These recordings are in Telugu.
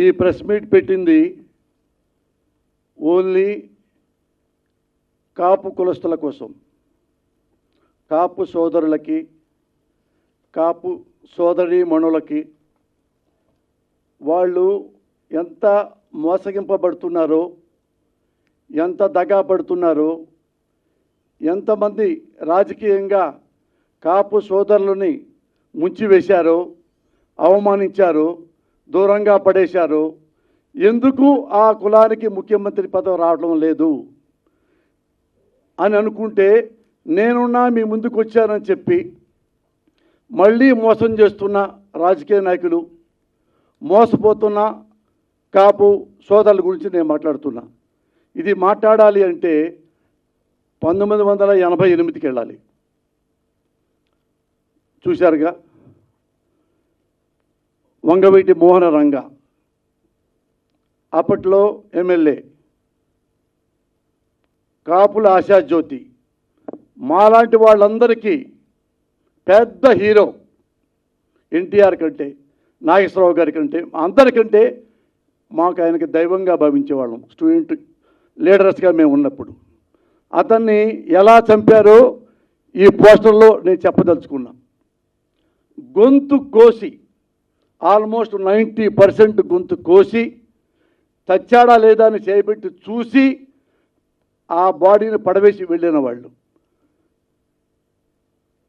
ఈ ప్రెస్ మీట్ పెట్టింది ఓన్లీ కాపు కులస్తుల కోసం, కాపు సోదరులకి, కాపు సోదరీమణులకి వాళ్ళు ఎంత మోసగింపబడుతున్నారో, ఎంత దగా పడుతున్నారో, ఎంతమంది రాజకీయంగా కాపు సోదరులని ముంచివేశారో, అవమానించారో, దూరంగా పడేశారో, ఎందుకు ఆ కులానికి ముఖ్యమంత్రి పదవి రావడం లేదు అని అనుకుంటే నేనున్నా మీ ముందుకు వచ్చానని చెప్పి మళ్ళీ మోసం చేస్తున్న రాజకీయ నాయకులు, మోసపోతున్న కాపు సోదరుల గురించి నేను మాట్లాడుతున్నా. ఇది మాట్లాడాలి అంటే 1988కి వెళ్ళాలి. చూశారుగా వంగవీటి మోహన రంగ అప్పట్లో ఎమ్మెల్యే, కాపుల ఆశాజ్యోతి, మాలాంటి వాళ్ళందరికీ పెద్ద హీరో. ఎన్టీఆర్ కంటే, నాగేశ్వరరావు గారి కంటే, అందరికంటే మాకు ఆయనకి దైవంగా భావించేవాళ్ళం స్టూడెంట్ లీడర్స్గా మేము ఉన్నప్పుడు. అతన్ని ఎలా చంపారో ఈ పోస్టర్లో నేను చెప్పదలుచుకున్నా. గొంతు కోసి, ఆల్మోస్ట్ 90% గొంతు కోసి, చచ్చాడా లేదా అని చేయబెట్టి చూసి ఆ బాడీని పడవేసి వెళ్ళిన వాళ్ళు.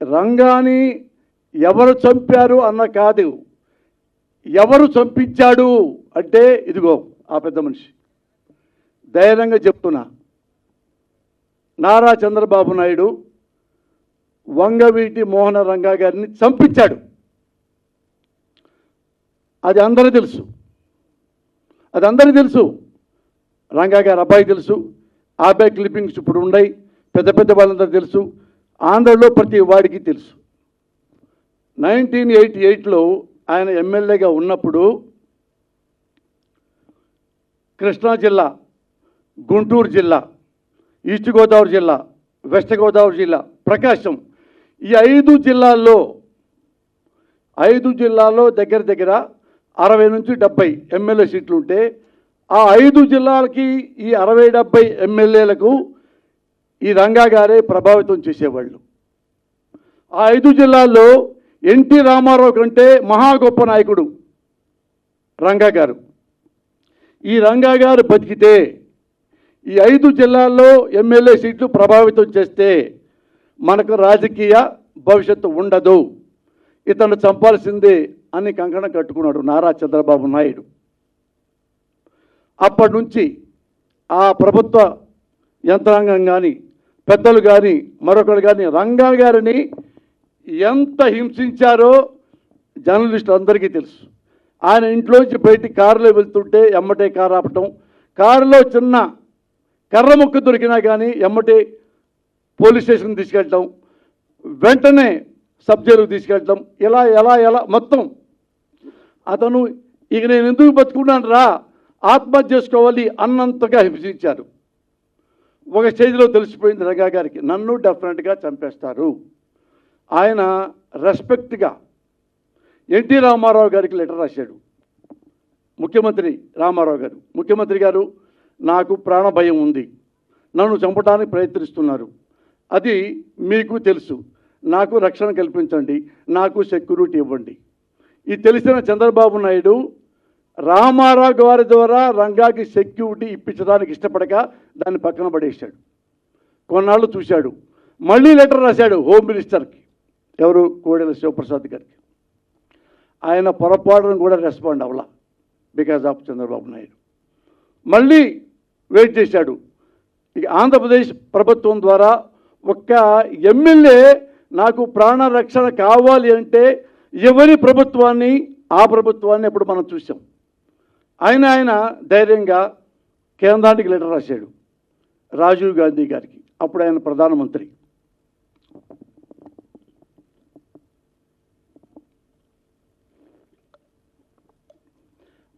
రంగాని ఎవరు చంపారు అన్న కాదు, ఎవరు చంపించాడు అంటే ఇదిగో ఆ పెద్ద మనిషి. ధైర్యంగా చెప్తున్నా, నారా చంద్రబాబు నాయుడు వంగవీటి మోహన రంగా గారిని చంపించాడు. అది అందరికీ తెలుసు, అది అందరికీ తెలుసు. రంగా గారి అబ్బాయి తెలుసు, ఆ అబ్బాయి క్లిప్పింగ్స్ ఇప్పుడు ఉన్నాయి, పెద్ద పెద్ద వాళ్ళందరూ తెలుసు, ఆంధ్రలో ప్రతి వాడికి తెలుసు. 1988లో ఆయన ఎమ్మెల్యేగా ఉన్నప్పుడు కృష్ణా జిల్లా, గుంటూరు జిల్లా, ఈస్ట్ గోదావరి జిల్లా, వెస్ట్ గోదావరి జిల్లా, ప్రకాశం, ఈ 5 జిల్లాల్లో దగ్గర దగ్గర 60 నుంచి 70 ఎమ్మెల్యే సీట్లు ఉంటే ఆ 5 జిల్లాలకి ఈ 60-70 ఎమ్మెల్యేలకు ఈ రంగా గారే ప్రభావితం చేసేవాళ్ళు. ఆ 5 జిల్లాల్లో ఎన్టీ రామారావు కంటే మహా గొప్ప నాయకుడు రంగా గారు. ఈ రంగా గారు బతికితే ఈ 5 జిల్లాల్లో ఎమ్మెల్యే సీట్లు ప్రభావితం చేస్తే మనకు రాజకీయ భవిష్యత్తు ఉండదు, ఇతను చంపాల్సిందే అని కంకణం కట్టుకున్నాడు నారా చంద్రబాబు నాయుడు. అప్పటి నుంచి ఆ ప్రభుత్వ యంత్రాంగం కానీ, పెద్దలు కానీ, మరొకరు కానీ రంగా గారిని ఎంత హింసించారో జర్నలిస్టులు అందరికీ తెలుసు. ఆయన ఇంట్లోంచి బయటికి కారులో వెళ్తుంటే ఎమ్మటే కారు ఆపటం, కారులో చిన్న కర్ర ముక్క దొరికినా కానీ ఎమ్మటే పోలీస్ స్టేషన్ తీసుకెళ్ళటం, వెంటనే సబ్ జైలుకు తీసుకెళ్ళటం, ఎలా మొత్తం. అతను ఇక నేను ఎందుకు బతుకున్నాను రా, ఆత్మహత్య చేసుకోవాలి అన్నంతగా హింసించారు. ఒక స్టేజ్లో తెలిసిపోయింది రంగా గారికి, నన్ను డెఫినెట్గా చంపేస్తారు. ఆయన రెస్పెక్ట్గా ఎన్టీ రామారావు గారికి లెటర్ రాశాడు. ముఖ్యమంత్రి రామారావు గారు, ముఖ్యమంత్రి గారు నాకు ప్రాణ భయం ఉంది, నన్ను చంపడానికి ప్రయత్నిస్తున్నారు, అది మీకు తెలుసు, నాకు రక్షణ కల్పించండి, నాకు సెక్యూరిటీ ఇవ్వండి. ఇది తెలిసిన చంద్రబాబు నాయుడు రామారావు గారి ద్వారా రంగాకి సెక్యూరిటీ ఇప్పించడానికి ఇష్టపడక దాన్ని పక్కన పడేశాడు. కొన్నాళ్ళు చూశాడు, మళ్ళీ లెటర్ రాశాడు హోమ్ మినిస్టర్కి, ఎవరు, కోడెల శివప్రసాద్ గారికి. ఆయన పొరపాటును కూడా రెస్పాండ్ అవ్వాల బికాజ్ ఆఫ్ చంద్రబాబు నాయుడు. మళ్ళీ వెయిట్ చేశాడు. ఇక ఆంధ్రప్రదేశ్ ప్రభుత్వం ద్వారా ఒక్క ఎమ్మెల్యే నాకు ప్రాణ రక్షణ కావాలి అంటే ఎవరి ప్రభుత్వాన్ని, ఆ ప్రభుత్వాన్ని ఇప్పుడు మనం చూసాం. ఆయన ధైర్యంగా కేంద్రానికి లెటర్ రాశాడు రాజీవ్ గాంధీ గారికి, అప్పుడు ఆయన ప్రధానమంత్రి.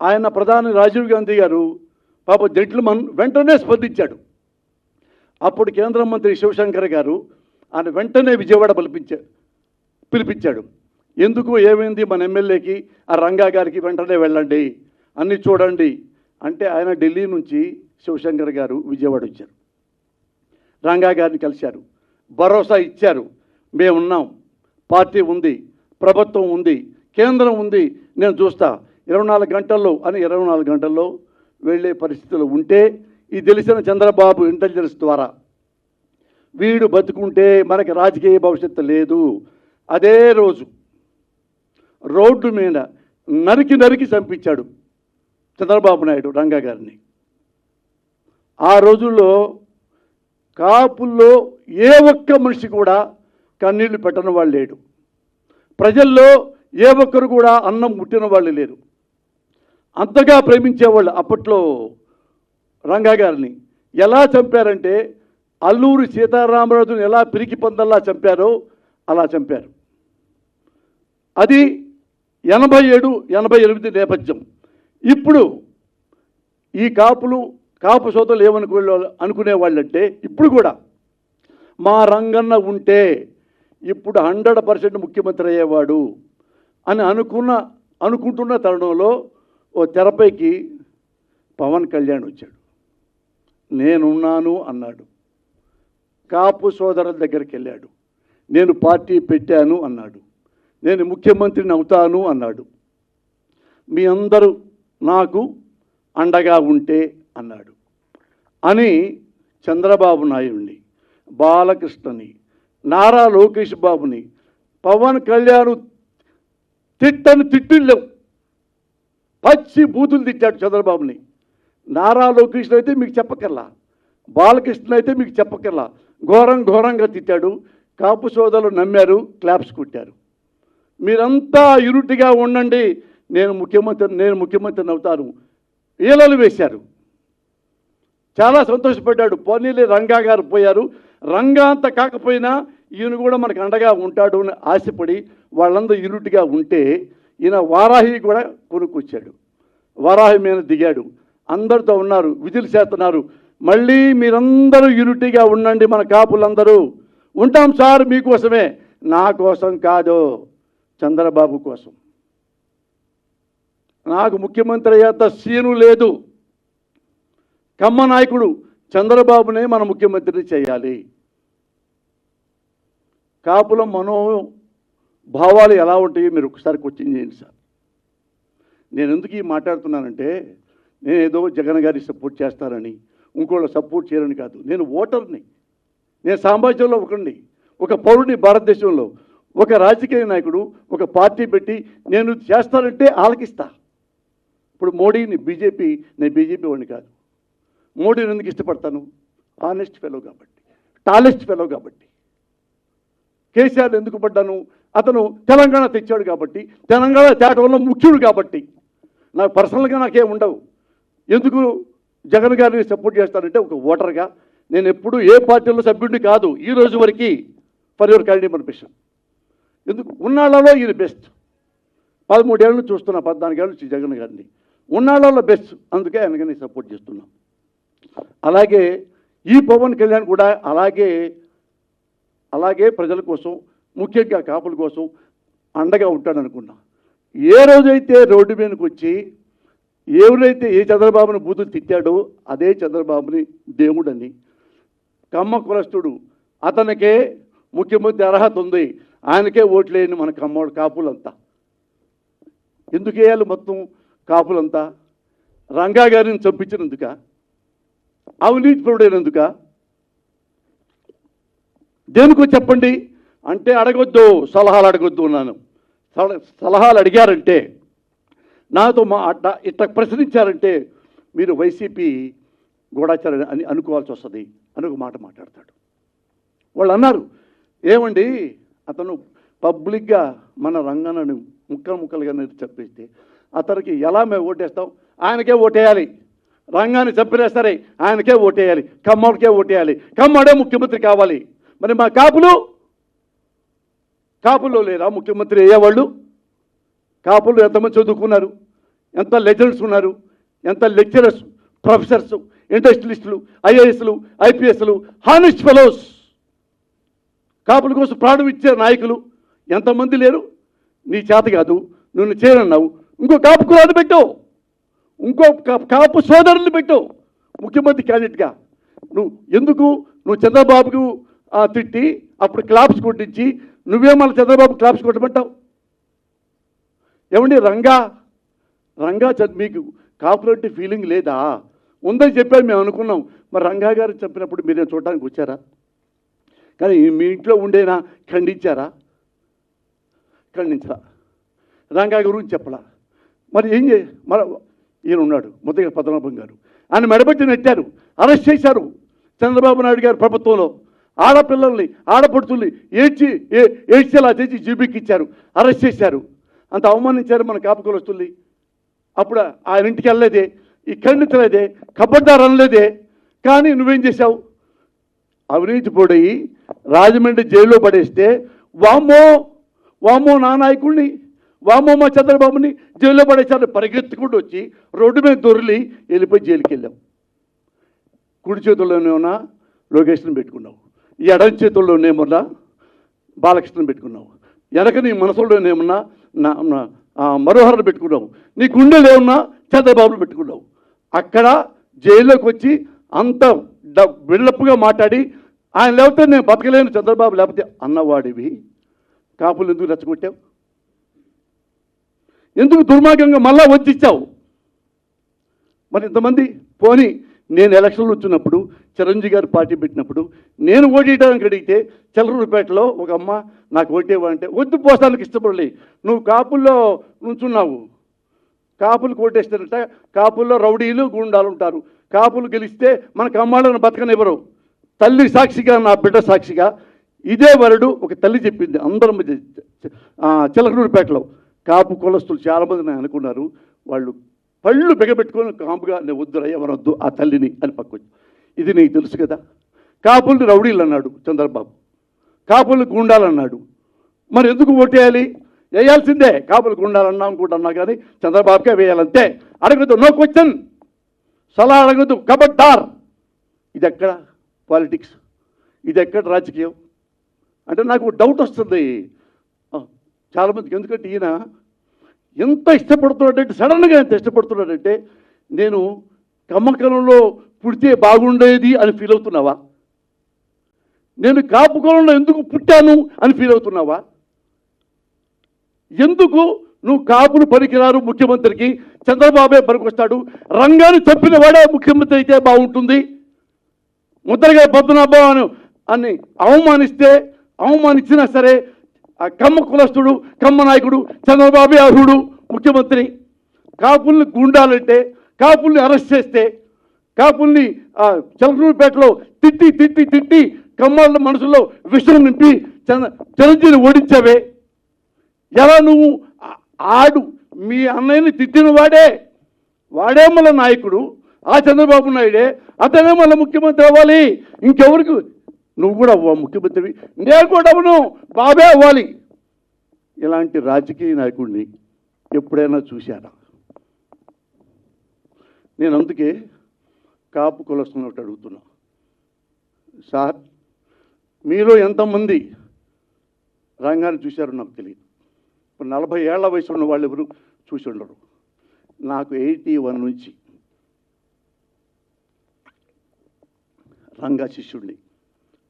ఆయన ప్రధాని రాజీవ్ గాంధీ గారు పాప జెంట్లమన్ వెంటనే స్పందించాడు. అప్పుడు కేంద్ర మంత్రి శివశంకర్ గారు ఆయన వెంటనే విజయవాడ పిలిపించాడు. ఎందుకు, ఏమైంది, మన ఎమ్మెల్యేకి ఆ రంగా గారికి వెంటనే వెళ్ళండి, అన్నీ చూడండి అంటే ఆయన ఢిల్లీ నుంచి శివశంకర్ గారు విజయవాడ వచ్చారు, రంగా గారిని కలిశారు, భరోసా ఇచ్చారు. మేమున్నాం, పార్టీ ఉంది, ప్రభుత్వం ఉంది, కేంద్రం ఉంది, నేను చూస్తా 24 గంటల్లో అని 24 గంటల్లో వెళ్ళే పరిస్థితులు ఉంటే ఇది తెలిసిన చంద్రబాబు ఇంటెలిజెన్స్ ద్వారా వీడు బతుకుంటే మనకి రాజకీయ భవిష్యత్తు లేదు. అదే రోజు రోడ్డు మీద నరికి చంపించాడు చంద్రబాబు నాయుడు రంగా గారిని. ఆ రోజుల్లో కాపుల్లో ఏ ఒక్క మనిషి కూడా కన్నీళ్లు పెట్టని వాళ్ళు లేడు, ప్రజల్లో ఏ ఒక్కరు కూడా అన్నం ముట్టిన వాళ్ళు లేరు. అంతగా ప్రేమించేవాళ్ళు అప్పట్లో రంగా గారిని. ఎలా చంపారంటే అల్లూరి సీతారామరాజుని ఎలా పిరికి పందల్లా చంపారో అలా చంపారు. అది 87, 88 నేపథ్యం. ఇప్పుడు ఈ కాపు సోదరులు అనుకునేవాళ్ళంటే ఇప్పుడు కూడా మా రంగన్న ఉంటే ఇప్పుడు 100% ముఖ్యమంత్రి అయ్యేవాడు అని అనుకుంటున్న తరుణంలో ఓ తెరపైకి పవన్ కళ్యాణ్ వచ్చాడు. నేనున్నాను అన్నాడు. కాపు సోదరుల దగ్గరికి వెళ్ళాడు. నేను పార్టీ పెట్టాను అన్నాడు. నేను ముఖ్యమంత్రిని అవుతాను అన్నాడు. మీ అందరూ నాకు అండగా ఉంటే అన్నాడు అని చంద్రబాబు నాయుడిని, బాలకృష్ణని, నారా లోకేష్ బాబుని, పవన్ కళ్యాణ్ తిట్టులు పచ్చి బూతులు తిట్టాడు చంద్రబాబుని. నారా లోకేష్ అయితే మీకు చెప్పకల్లా, బాలకృష్ణ అయితే మీకు చెప్పకల్లా ఘోరంగా తిట్టాడు. కాపు సోదరులు నమ్మారు, క్లాప్స్ కొట్టారు. మీరంతా యూనిట్గా ఉండండి, నేను ముఖ్యమంత్రిని అవుతాను ఈలలు వేశారు. చాలా సంతోషపడ్డాడు. పోనీలే రంగా గారు పోయారు, రంగా అంత కాకపోయినా ఈయన కూడా మనకు అండగా ఉంటాడు అని ఆశపడి వాళ్ళందరూ యూనిట్గా ఉంటే ఈయన వారాహి కూడా కొనుక్కొచ్చాడు. వారాహి మీద దిగాడు, అందరితో ఉన్నారు, విధులు చేస్తున్నారు. మళ్ళీ మీరందరూ యూనిటీగా ఉండండి, మన కాపులందరూ ఉంటాం సార్ మీకోసమే, నా కోసం కాదు, చంద్రబాబు కోసం. నాకు ముఖ్యమంత్రి అయ్యేంత సీను లేదు. కమ్మ నాయకుడు చంద్రబాబునే మన ముఖ్యమంత్రిని చేయాలి. కాపుల మనోభావాలు ఎలా ఉంటాయో మీరు ఒకసారి క్వశ్చన్ చేయండి సార్. నేను ఎందుకు ఈ మాట్లాడుతున్నానంటే నేను ఏదో జగన్ గారికి సపోర్ట్ చేస్తానని ఇంకోళ్ళు సపోర్ట్ చేయరని కాదు. నేను ఓటర్ని, నేను సామాజికంలో ఒకరిని, ఒక పౌరుని, భారతదేశంలో ఒక రాజకీయ నాయకుడు ఒక పార్టీ పెట్టి నేను చేస్తానంటే ఆలకిస్తా. ఇప్పుడు మోడీని నేను బీజేపీ వాడిని కాదు. మోడీని ఎందుకు ఇష్టపడతాను? ఆనెస్ట్ ఫెలో కాబట్టి, టాలెస్ట్ ఫెలో కాబట్టి. కేసీఆర్ ఎందుకు పడ్డాను? అతను తెలంగాణ తెచ్చాడు కాబట్టి, తెలంగాణ తేటంలో ముఖ్యుడు కాబట్టి. నాకు పర్సనల్గా నాకేం ఉండవు. ఎందుకు జగన్ గారిని సపోర్ట్ చేస్తానంటే ఒక ఓటర్గా నేను ఎప్పుడు ఏ పార్టీలో సభ్యుడిని కాదు ఈ రోజు వరకు. For your kind information. ఎందుకు ఉన్నాళ్లలో ఈయన బెస్ట్. 13 ఏళ్ళను చూస్తున్నా, 14 ఏళ్ళు నుంచి జగన్ గారిని. ఉన్నాళ్లలో బెస్ట్, అందుకే ఆయనగానే సపోర్ట్ చేస్తున్నాం. అలాగే ఈ పవన్ కళ్యాణ్ కూడా అలాగే ప్రజల కోసం, ముఖ్యంగా కాపుల కోసం అండగా ఉంటాడనుకున్నా. ఏ రోజైతే రోడ్డు మీదకి వచ్చి ఎవరైతే ఏ చంద్రబాబుని బూతులు తిట్టాడో అదే చంద్రబాబుని దేవుడని, కమ్మ కులస్తుడు, అతనికే ముఖ్యమంత్రి అర్హత ఉంది, ఆయనకే ఓట్లేని మన కాపులంతా. ఎందుకు వేయాలి మొత్తం కాపులంతా? రంగా గారిని చంపించినందుక? అవినీతిపరుడైనందుక? దేనికో చెప్పండి అంటే అడగొద్దు, సలహాలు అడగొద్దు అన్నాను. సలహాలు అడిగారంటే, నాతో ఇట్లా ప్రశ్నించారంటే మీరు వైసీపీ గూఢాచారం అని అనుకోవాల్సి వస్తుంది అని ఒక మాట మాట్లాడతాడు. వాళ్ళు అన్నారు, ఏమండి అతను పబ్లిక్గా మన రంగన్నను ముక్కలుగా చెప్పేస్తే అతనికి ఎలా మేము ఓటేస్తాం? ఆయనకే ఓటేయాలి. రంగాన్ని చంపినేస్తారే ఆయనకే ఓటేయాలి, కమ్మడికే ఓటేయాలి, కమ్మడే ముఖ్యమంత్రి కావాలి. మరి మా కాపుల్లో లేరా ముఖ్యమంత్రి అయ్యేవాళ్ళు? కాపులు ఎంతమంది చదువుకున్నారు, ఎంత లెజెండ్స్ ఉన్నారు, ఎంత లెక్చరర్స్, ప్రొఫెసర్స్, ఇండస్ట్రియలిస్టులు, ఐఏఎస్లు, ఐపీఎస్లు, హానెస్ట్ ఫెలోస్, కాపుల కోసం ప్రాణం ఇచ్చే నాయకులు ఎంతమంది లేరు? నీ చేత కాదు, నువ్వు చేయనన్నావు, ఇంకో కాపు కులాన్ని పెట్టావు, ఇంకో కాపు సోదరులు పెట్టు ముఖ్యమంత్రి క్యాండిడేట్గా. నువ్వు చంద్రబాబుకు తిట్టి అప్పుడు క్లాప్స్ కొట్టించి నువ్వే మళ్ళీ చంద్రబాబు క్లాప్స్ కొట్టమంటావు? ఏమండి రంగా మీకు కాపులంటే ఫీలింగ్ లేదా? ఉందని చెప్పారు, మేము అనుకున్నాం. మరి రంగా గారు చెప్పినప్పుడు మీరే చూడటానికి వచ్చారా? కానీ మీ ఇంట్లో ఉండేనా ఖండించారా? ఖండించరా? రంగా గురించి చెప్పలా. మరి ఏం మరి ఈయన ఉన్నాడు ముద్దగా పద్మనాభం గారు, ఆయన మెడబెట్టి నెట్టారు, అరెస్ట్ చేశారు చంద్రబాబు నాయుడు గారు ప్రభుత్వంలో. ఆడపిల్లల్ని ఆడపడుతుల్ని ఏడ్చేలా చేసి జీబీకి ఇచ్చారు, అరెస్ట్ చేశారు, అంత అవమానించారు మన కాపు కులస్తుల్ని. అప్పుడు ఆయన ఇంటికి వెళ్ళలేదే, ఈ ఖండించలేదే, కబడ్దారు అనలేదే. కానీ నువ్వేం చేశావు? అవినీతి పొడయి రాజమండ్రి జైల్లో పడేస్తే వామ్మో నా నాయకుడిని, వామ్మో మా చంద్రబాబుని జైల్లో పడేసారు పరిగెత్తుకుంటూ వచ్చి రోడ్డు మీద దొరికి వెళ్ళిపోయి జైలుకి వెళ్ళావు. కుడి చేతుల్లోనేమన్నా లోకేష్ని పెట్టుకున్నావు, ఈ ఎడమ చేతుల్లోనేమన్నా బాలకృష్ణని పెట్టుకున్నావు, వెనక నీ మనసులోనేమన్నా మనోహర్ని పెట్టుకున్నావు, నీ గుండెలు ఏమన్నా చంద్రబాబును పెట్టుకున్నావు. అక్కడ జైల్లోకి వచ్చి అంత బిల్డప్గా మాట్లాడి ఆయన లేకపోతే నేను బతకలేను చంద్రబాబు లేకపోతే అన్నవాడివి కాపులు ఎందుకు రెచ్చగొట్టావు? ఎందుకు దుర్మార్గంగా మళ్ళా వచ్చిచ్చావు? మరి ఇంతమంది పోనీ నేను ఎలక్షన్లు వచ్చినప్పుడు చిరంజీవి గారు పార్టీ పెట్టినప్పుడు నేను ఓటేయడానికి అడిగితే చలరూరుపేటలో ఒక అమ్మ నాకు ఓటేవంటే వద్దు పోస్తానికి ఇష్టపడలే, నువ్వు కాపుల్లో నుంచున్నావు, కాపులు కోటేస్తారంట, కాపుల్లో రౌడీలు గుండాలు ఉంటారు, కాపులు గెలిస్తే మనకు అమ్మాళ్ళను బతకనివ్వరు. తల్లి సాక్షిగా నా బిడ్డ సాక్షిగా ఇదే వరడు ఒక తల్లి చెప్పింది అందరం చిలకలూరుపేటలో. కాపు కులస్తులు చాలామంది నేను అనుకున్నారు, వాళ్ళు పళ్ళు బిగబెట్టుకొని కాపుగా నేను వద్దురయ్య ఎవరొద్దు ఆ తల్లిని అని పక్కొచ్చు. ఇది నీకు తెలుసు కదా. కాపుల్ని రౌడీలు అన్నాడు చంద్రబాబు, కాపులు గుండాలన్నాడు. మరి ఎందుకు ఓటేయాలి? వేయాల్సిందే, కాపులు గుండాలన్నా అనుకుంటున్నా కానీ చంద్రబాబుకే వేయాలంతే. అడగదు, నో క్వశ్చన్, సలహా అడగదు, కబడ్డార్. ఇది ఎక్కడ పాలిటిక్స్, ఇది ఎక్కడ రాజకీయం అంటే నాకు డౌట్ వస్తుంది చాలామందికి. ఎందుకంటే ఈయన ఎంత ఇష్టపడుతున్నాడంటే, సడన్గా ఎంత ఇష్టపడుతున్నాడంటే, నేను కమ్మకలంలో పుడితే బాగుండేది అని ఫీల్ అవుతున్నావా? నేను కాపు కులంలో ఎందుకు పుట్టాను అని ఫీల్ అవుతున్నావా? ఎందుకు నువ్వు కాపులు పనికిరారు ముఖ్యమంత్రికి, చంద్రబాబే పనికొస్తాడు, రంగాన్ని చంపిన వాడే ముఖ్యమంత్రి అయితే బాగుంటుంది, ముద్రగా పద్మనాభం అని అవమానించినా సరే ఆ కమ్మ కులస్తుడు కమ్మ నాయకుడు చంద్రబాబే అర్హుడు ముఖ్యమంత్రి. కాపుల్ని గుండాలంటే, కాపుల్ని అరెస్ట్ చేస్తే, కాపుల్ని చిలకలూరుపేటలో తిట్టి కమ్మాళ్ళ మనసులో విషయం నింపి చిరంజీవిని ఓడించావే. ఎలా నువ్వు మీ అన్నయ్యని తిట్టిన వాడే మళ్ళీ నాయకుడు, ఆ చంద్రబాబు నాయుడే, అతనే మళ్ళీ ముఖ్యమంత్రి అవ్వాలి. ఇంకెవరికి? నువ్వు కూడా అవ్వ ముఖ్యమంత్రి, నేను కూడా అవ్వను, బాబే అవ్వాలి. ఇలాంటి రాజకీయ నాయకుడిని ఎప్పుడైనా చూశారా? నేను అందుకే కాపు కులస్తున్నట్టు అడుగుతున్నా, సార్ మీలో ఎంతమంది రంగాన్ని చూశారో నాకు తెలియదు. ఇప్పుడు 40 ఏళ్ల వయసు ఉన్న వాళ్ళు ఎవరు చూసి ఉండరు. నాకు 81 నుంచి రంగా శిష్యుడిని,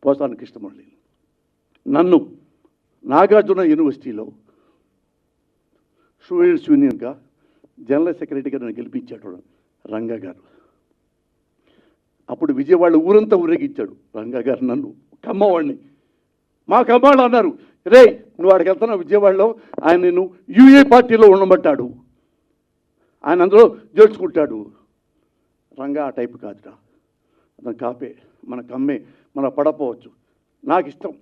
పోసాని కృష్ణమురళి. నన్ను నాగార్జున యూనివర్సిటీలో స్టూడెంట్స్ యూనియన్గా జనరల్ సెక్రటరీగా నన్ను గెలిపించాడు రంగా గారు. అప్పుడు విజయవాడ ఊరంతా ఊరేగించాడు రంగా గారు నన్ను, కమ్మవాడిని. మా కమ్మాళ్ళు అన్నారు, రే నువ్వు అక్కడికి వెళ్తున్నావు విజయవాడలో, ఆయన నేను యూఏ పార్టీలో ఉండమంటాడు, ఆయన అందులో చేర్చుకుంటాడు. రంగా ఆ టైపు కాదురా, అతను కాపే, మన కమ్మే, మన పడపోవచ్చు. నాకు ఇష్టం.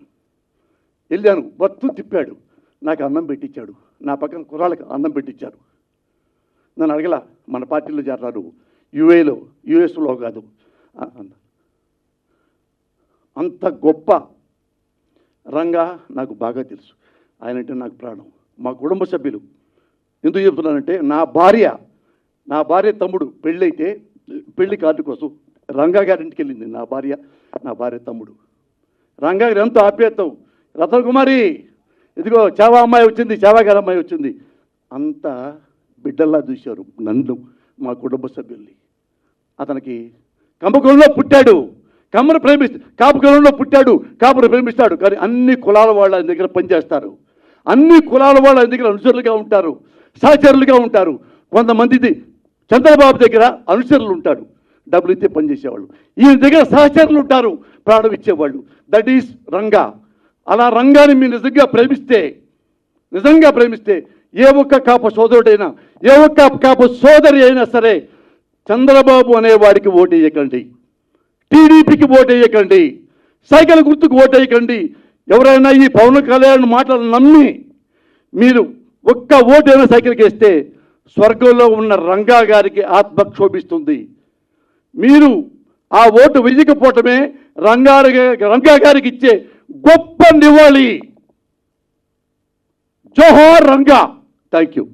వెళ్ళాను, బత్తు తిప్పాడు, నాకు అన్నం పెట్టించాడు, నా పక్కన కుర్రాళ్ళకి అన్నం పెట్టించారు. నన్ను అడగల మన పార్టీలో చేరారు, యుఎస్లో కాదు. అంత గొప్ప రంగా నాకు బాగా తెలుసు. ఆయన అంటే నాకు ప్రాణం. మా కుటుంబ సభ్యులు ఎందుకు చెప్తున్నానంటే, నా భార్య తమ్ముడు పెళ్ళైతే పెళ్లి కార్డు కోసం రంగా గారింటికి వెళ్ళింది నా భార్య తమ్ముడు. రంగా గారు ఎంతో ఆప్యాయతం, రతన్ కుమారి ఇదిగో చావా అమ్మాయి వచ్చింది, చావా గారి అమ్మాయి వచ్చింది, అంతా బిడ్డల్లా చూశారు నన్ను, మా కుటుంబ సభ్యుల్ని. అతనికి కమ్మకులంలో పుట్టాడు, కాపు కులంలో పుట్టాడు, కాపును ప్రేమిస్తాడు. కానీ అన్ని కులాల వాళ్ళు ఆయన దగ్గర పనిచేస్తారు, అన్ని కులాల వాళ్ళు ఆయన దగ్గర అనుచరులుగా ఉంటారు, సహచరులుగా ఉంటారు. కొంతమంది చంద్రబాబు దగ్గర అనుచరులు ఉంటాడు, డబ్బులు ఇస్తే పనిచేసేవాళ్ళు. ఈయన దగ్గర సహచరులు ఉంటారు, ప్రాణం ఇచ్చేవాళ్ళు. That is Ranga. అలా రంగాన్ని మీరు నిజంగా ప్రేమిస్తే ఏ ఒక్క కాపు సోదరుడైనా, ఏ ఒక్క కాపు సోదరి అయినా సరే చంద్రబాబు అనేవాడికి ఓటేయకండి, టీడీపీకి ఓటేయకండి, సైకిల్ గుర్తుకు ఓటేయకండి. ఎవరైనా ఈ పవన్ కళ్యాణ్ మాటలు నమ్మి మీరు ఒక్క ఓటైనా సైకిల్కి వేస్తే స్వర్గంలో ఉన్న రంగా గారికి ఆత్మ క్షోభిస్తుంది. మీరు ఆ ఓటు వెయ్యకపోవటమే రంగా గారికి ఇచ్చే గొప్ప నివాళి. జోహార్ రంగా. Thank you.